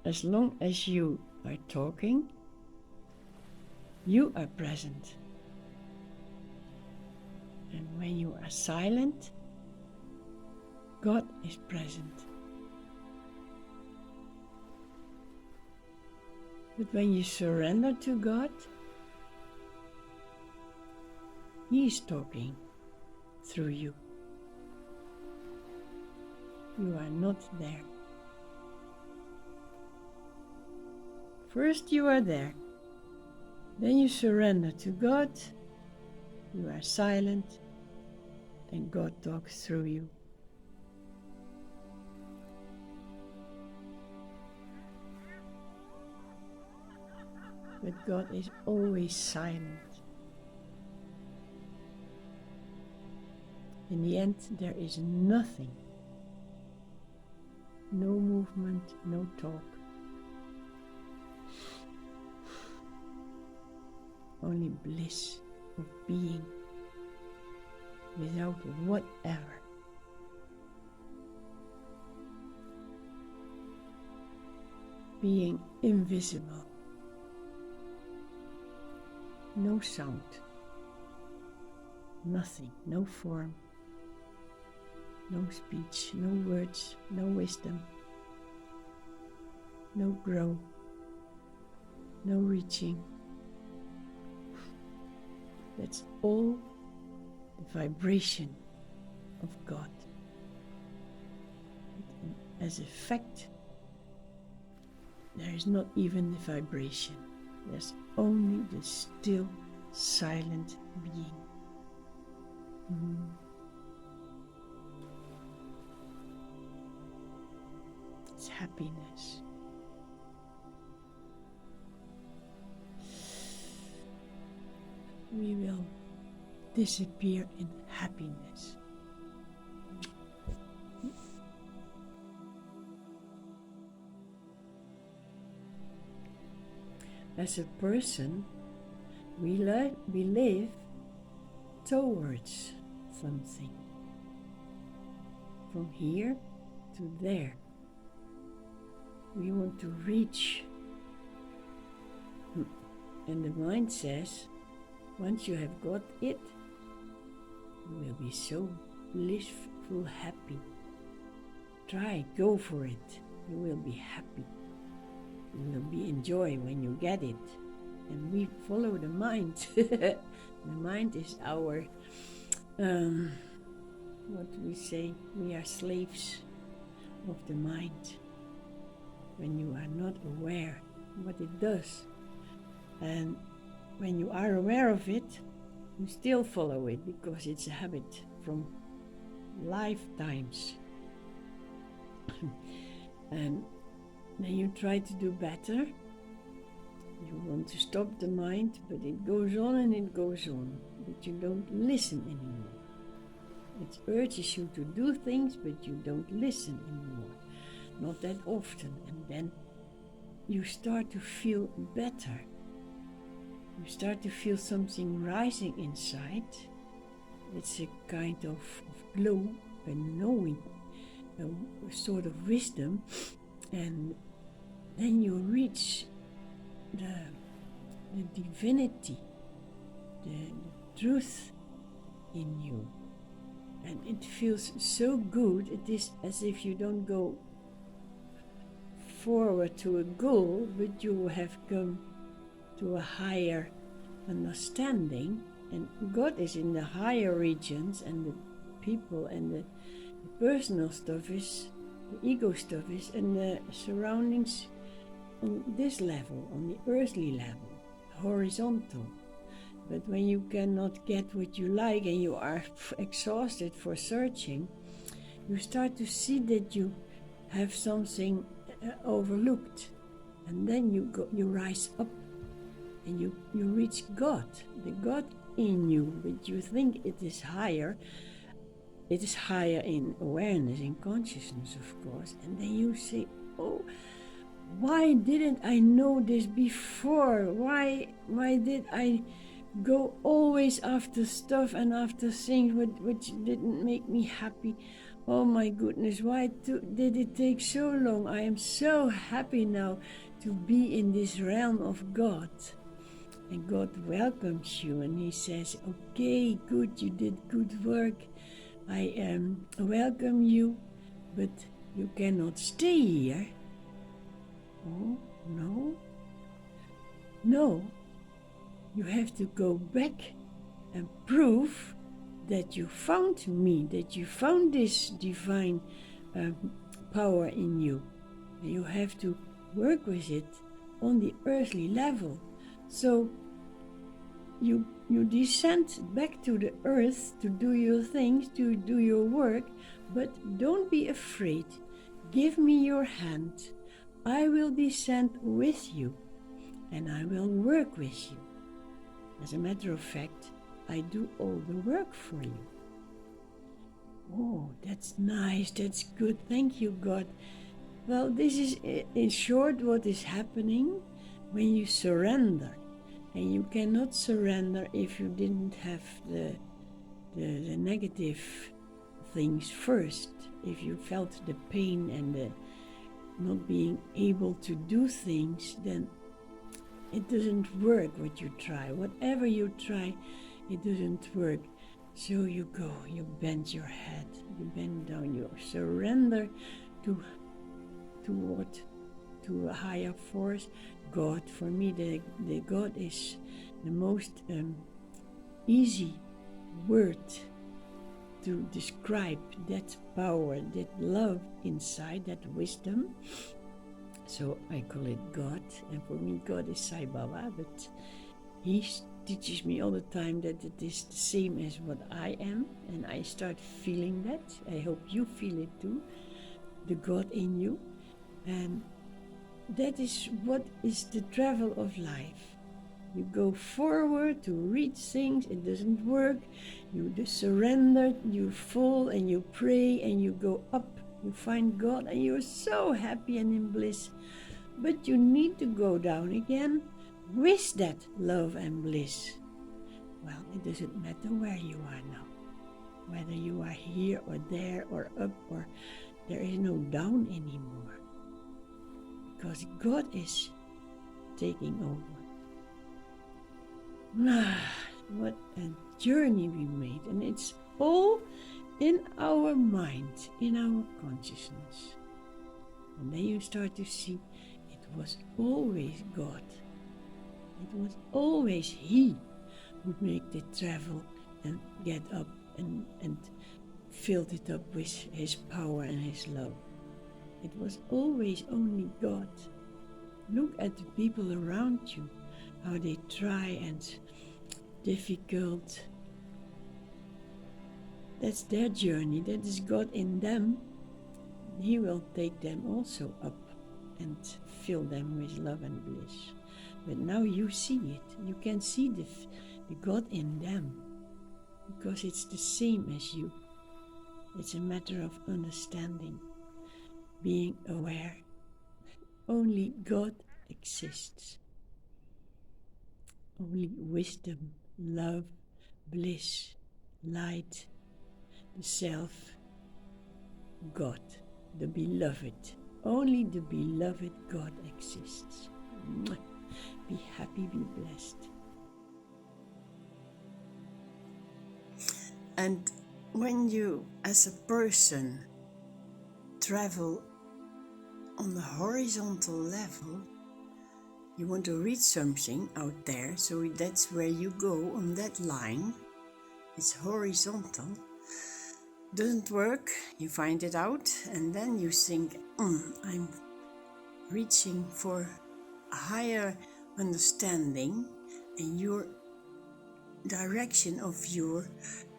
as long as you are talking, you are present. And when you are silent, God is present. But when you surrender to God, He is talking through you. You are not there. First you are there, then you surrender to God, you are silent, and God talks through you. But God is always silent. In the end, there is nothing. No movement, no talk. Only bliss of being without whatever. Being invisible. No sound. Nothing, no form. No speech, no words, no wisdom. No grow. No reaching. That's all the vibration of God. And as a fact, there is not even the vibration. There's only the still, silent being. It's happiness. We will disappear in happiness. As a person, we live towards something. From here to there. We want to reach. And the mind says, once you have got it, you will be so blissful, happy. Try, go for it. You will be happy. You will be enjoy when you get it. And we follow the mind. The mind is our, what do we say? We are slaves of the mind. When you are not aware what it does. And when you are aware of it, you still follow it because it's a habit from lifetimes. And then you try to do better. You want to stop the mind, but it goes on and it goes on. But you don't listen anymore. It urges you to do things, but you don't listen anymore. Not that often. And then you start to feel better. You start to feel something rising inside. It's a kind of glow, a knowing, a sort of wisdom. And then you reach the divinity, the truth in you. And it feels so good. It is as if you don't go forward to a goal, but you have come to a higher understanding, and God is in the higher regions, and the people and the personal stuff is, the ego stuff is, and the surroundings on this level, on the earthly level, horizontal. But when you cannot get what you like and you are exhausted for searching, you start to see that you have something overlooked, and then you rise up and you reach God, the God in you, but you think it is higher. It is higher in awareness, in consciousness, of course. And then you say, oh, why didn't I know this before? Why did I go always after stuff and after things which didn't make me happy. Oh my goodness, why did it take so long? I am so happy now to be in this realm of God. And God welcomes you and He says, okay, good, you did good work. I welcome you, but you cannot stay here. Oh, no. No, you have to go back and prove that you found me, that you found this divine power in you. And you have to work with it on the earthly level. So you descend back to the earth to do your things, to do your work, but don't be afraid. Give me your hand. I will descend with you and I will work with you. As a matter of fact, I do all the work for you. Oh, that's nice, that's good. Thank you, God. Well, this is in short what is happening when you surrender. And you cannot surrender if you didn't have the negative things first. If you felt the pain and the not being able to do things, then it doesn't work what you try. Whatever you try, it doesn't work. So you go, you bend your head, you bend down, you surrender to a higher force. God, for me, the God is the most easy word to describe that power, that love inside, that wisdom. So I call it God, and for me God is Sai Baba, but He teaches me all the time that it is the same as what I am, and I start feeling that. I hope you feel it too, the God in you. And that is what is the travel of life. You go forward to reach things, it doesn't work, you surrender, you fall and you pray and you go up, you find God and you're so happy and in bliss. But you need to go down again with that love and bliss. Well, it doesn't matter where you are now, whether you are here or there or up, or there is no down anymore. Because God is taking over. What a journey we made, and it's all in our mind, in our consciousness. And then you start to see it was always God. It was always He who made the travel and get up and filled it up with His power and His love. It was always only God. Look at the people around you, how they try and difficult. That's their journey, that is God in them. He will take them also up and fill them with love and bliss. But now you see it, you can see the God in them, because it's the same as you. It's a matter of understanding, being aware that only God exists. Only wisdom, love, bliss, light, the self, God, the beloved. Only the beloved God exists. Be happy, be blessed. And when you, as a person, travel on the horizontal level, you want to reach something out there, so that's where you go on that line. It's horizontal. Doesn't work, you find it out, and then you think, I'm reaching for a higher understanding, and your direction of your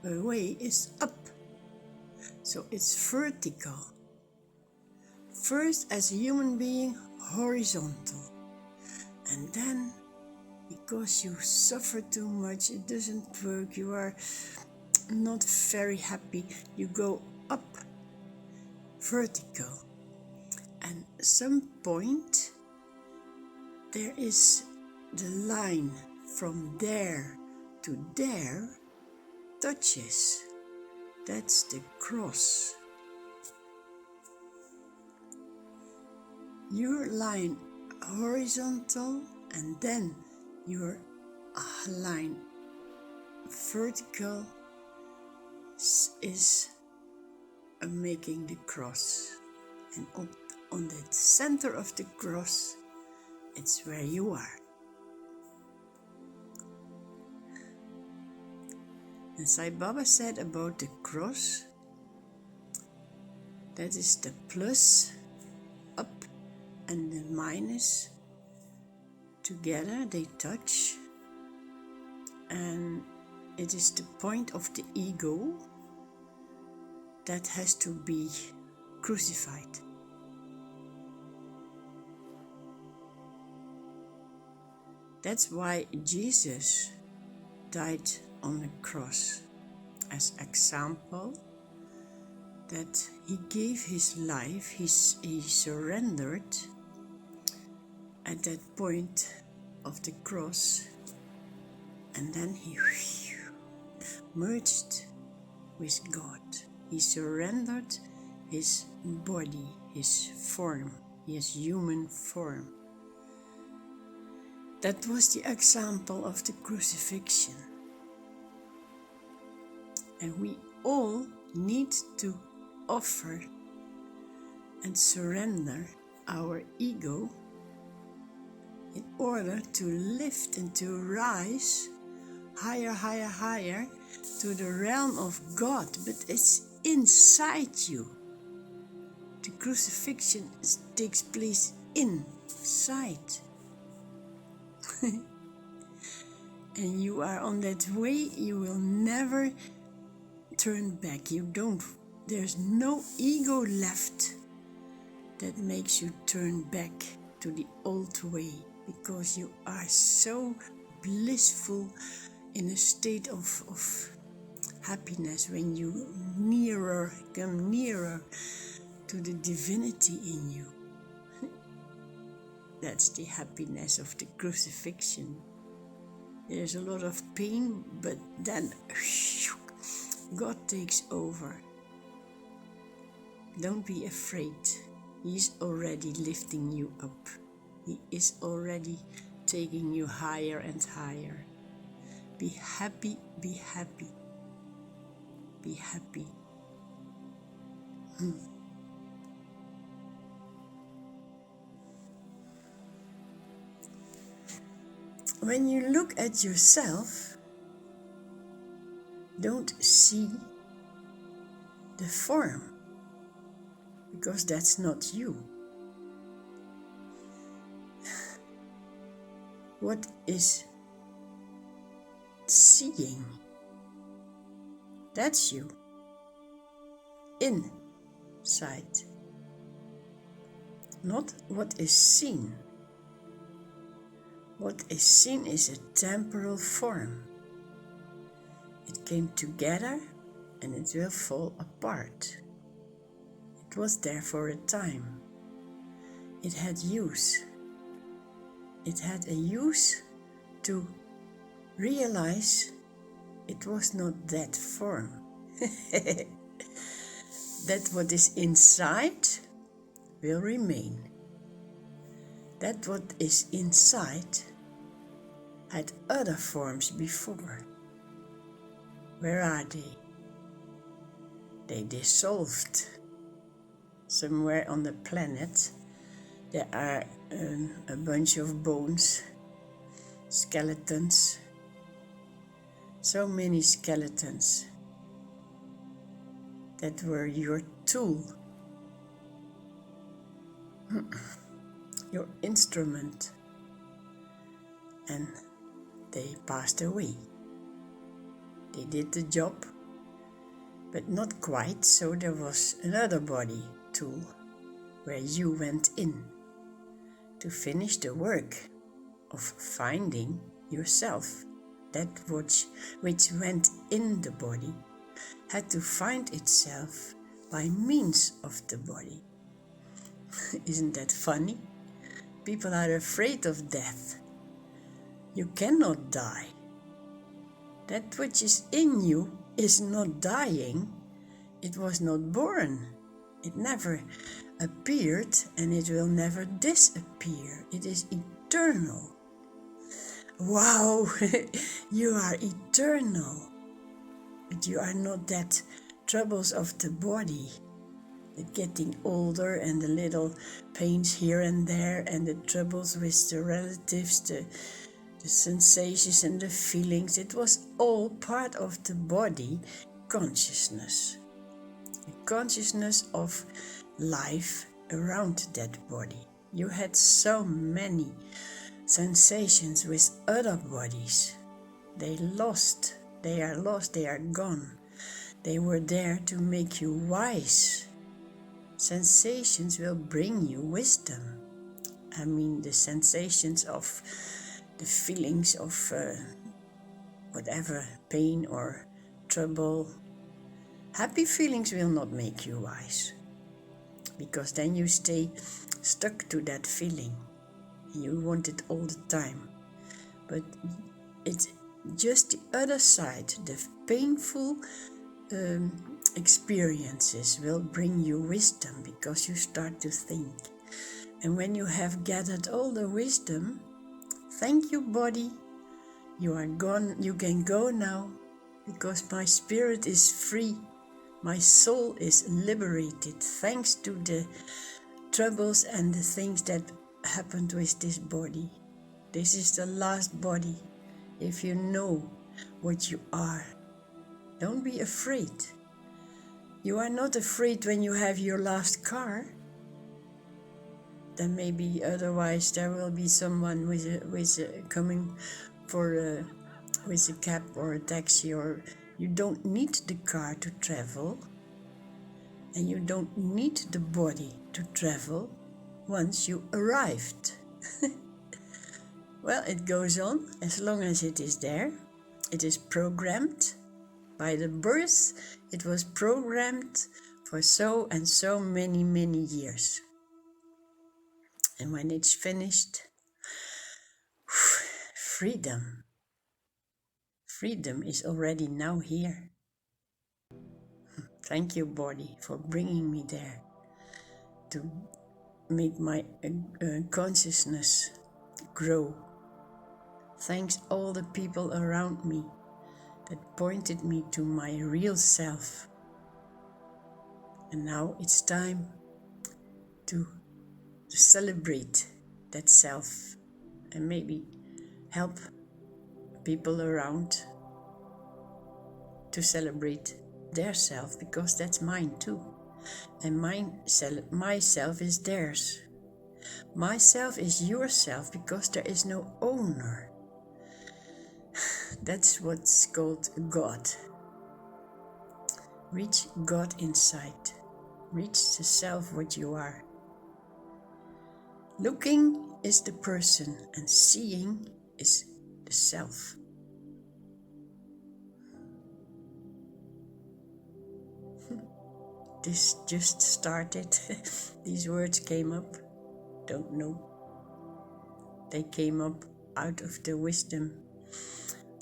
way is up. So it's vertical. First, as a human being, horizontal. And then, because you suffer too much, it doesn't work, you are not very happy, you go up, vertical. And at some point, there is the line from there to there touches. That's the cross. Your line horizontal and then your line vertical is making the cross. And on the center of the cross, it's where you are. And Sai Baba said about the cross, that is the plus up and the minus together, they touch, and it is the point of the ego that has to be crucified. That's why Jesus died on the cross, as example that he gave his life, he surrendered at that point of the cross, and then he merged with God. He surrendered his body, his form, his human form. That was the example of the crucifixion. And we all need to offer and surrender our ego in order to lift and to rise higher, higher, higher to the realm of God. But it's inside you. The crucifixion takes place inside. And you are on that way, you will never turn back. There's no ego left that makes you turn back to the old way, because you are so blissful in a state of happiness when you come nearer to the divinity in you. That's the happiness of the crucifixion. There's a lot of pain, but then God takes over. Don't be afraid. He's already lifting you up. He is already taking you higher and higher. Be happy, be happy. Be happy. When you look at yourself, don't see the form, because that's not you. What is seeing? That's you. Inside. Not what is seen. What is seen is a temporal form. It came together and it will fall apart. It was there for a time. It had use. It had a use to realize it was not that form. That what is inside will remain. That what is inside had other forms before. Where are they? They dissolved. Somewhere on the planet there are a bunch of bones, skeletons, so many skeletons that were your tool, your instrument, and they passed away. They did the job, but not quite, so there was another body tool where you went in to finish the work of finding yourself. That which went in the body had to find itself by means of the body. Isn't that funny? People are afraid of death. You cannot die. That which is in you is not dying. It was not born. It never appeared and it will never disappear. It is eternal. Wow, you are eternal. But you are not that troubles of the body. The getting older and the little pains here and there and the troubles with the relatives, the sensations and the feelings. It was all part of the body consciousness. The consciousness of life around that body. You had so many sensations with other bodies. They are lost, they are gone. They were there to make you wise. Sensations will bring you wisdom. I mean, the sensations of the feelings of whatever, pain or trouble. Happy feelings will not make you wise, because then you stay stuck to that feeling. You want it all the time. But it's just the other side. The painful experiences will bring you wisdom, because you start to think. And when you have gathered all the wisdom, thank you, body. You are gone. You can go now, because my spirit is free. My soul is liberated thanks to the troubles and the things that happened with this body. This is the last body. If you know what you are, don't be afraid. You are not afraid when you have your last car. Then maybe otherwise there will be someone coming for with a cab or a taxi, or you don't need the car to travel, and you don't need the body to travel once you arrived. Well, it goes on as long as it is there. It is programmed by the birth. It was programmed for so and so many, many years. And when it's finished, freedom. Freedom is already now here. Thank you, body, for bringing me there to make my consciousness grow. Thanks all the people around me that pointed me to my real self. And now it's time to celebrate that self and maybe help people around to celebrate their self, because that's mine too. And myself is theirs. Myself is yourself, because there is no owner. That's what's called God. Reach God inside. Reach the self what you are. Looking is the person and seeing is the self. This just started. These words came up. Don't know. They came up out of the wisdom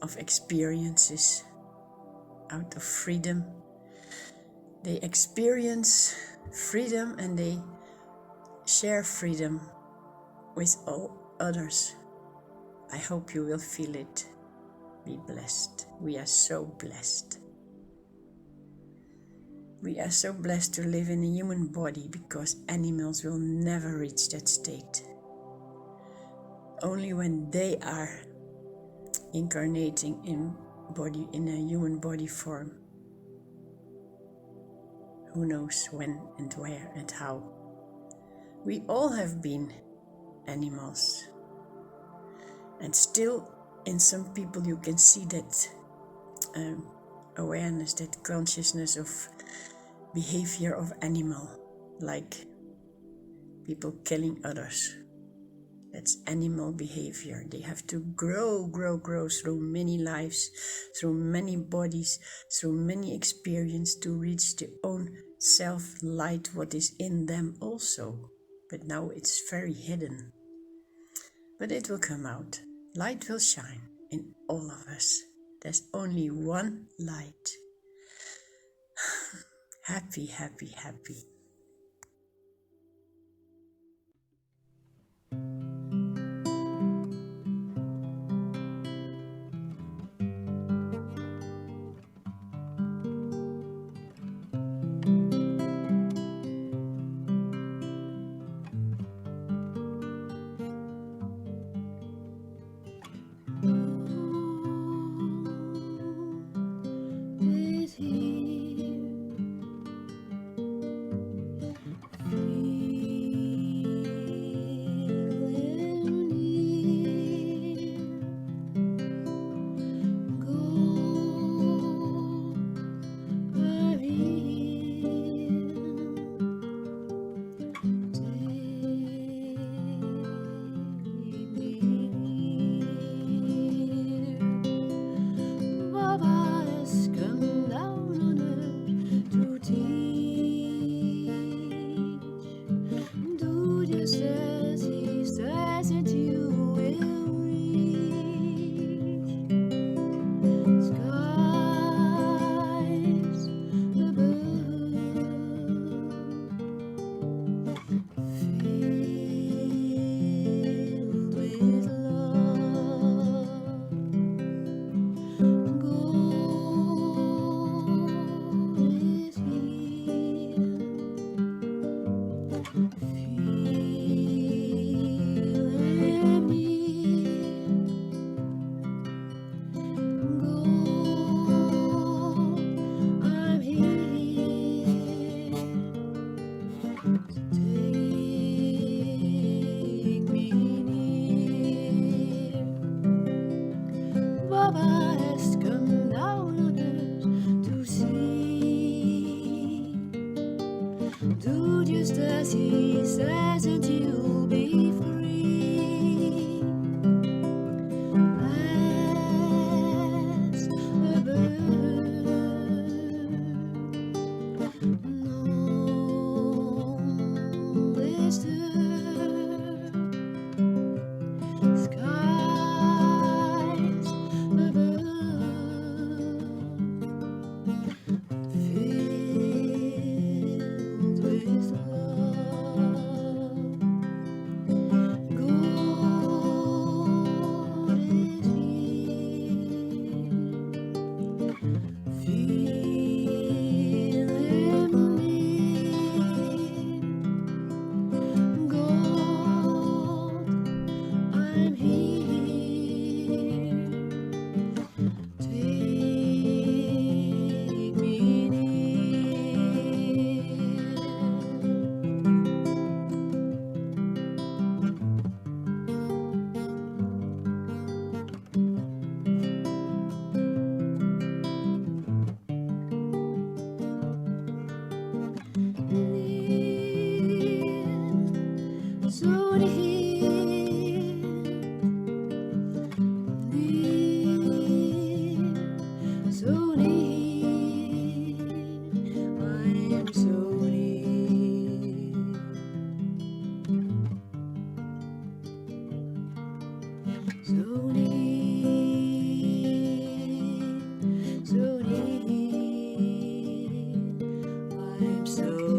of experiences, out of freedom. They experience freedom and they share freedom with all others. I hope you will feel it. Be blessed. We are so blessed. We are so blessed to live in a human body, because animals will never reach that state. Only when they are incarnating in a human body form. Who knows when and where and how. We all have been animals. And still, in some people you can see that awareness, that consciousness of behavior of animal, like people killing others. That's animal behavior. They have to grow through many lives, through many bodies, through many experiences to reach their own self-light, what is in them also. But now it's very hidden. But it will come out. Light will shine in all of us. There's only one light. Happy, happy, happy. Is here. So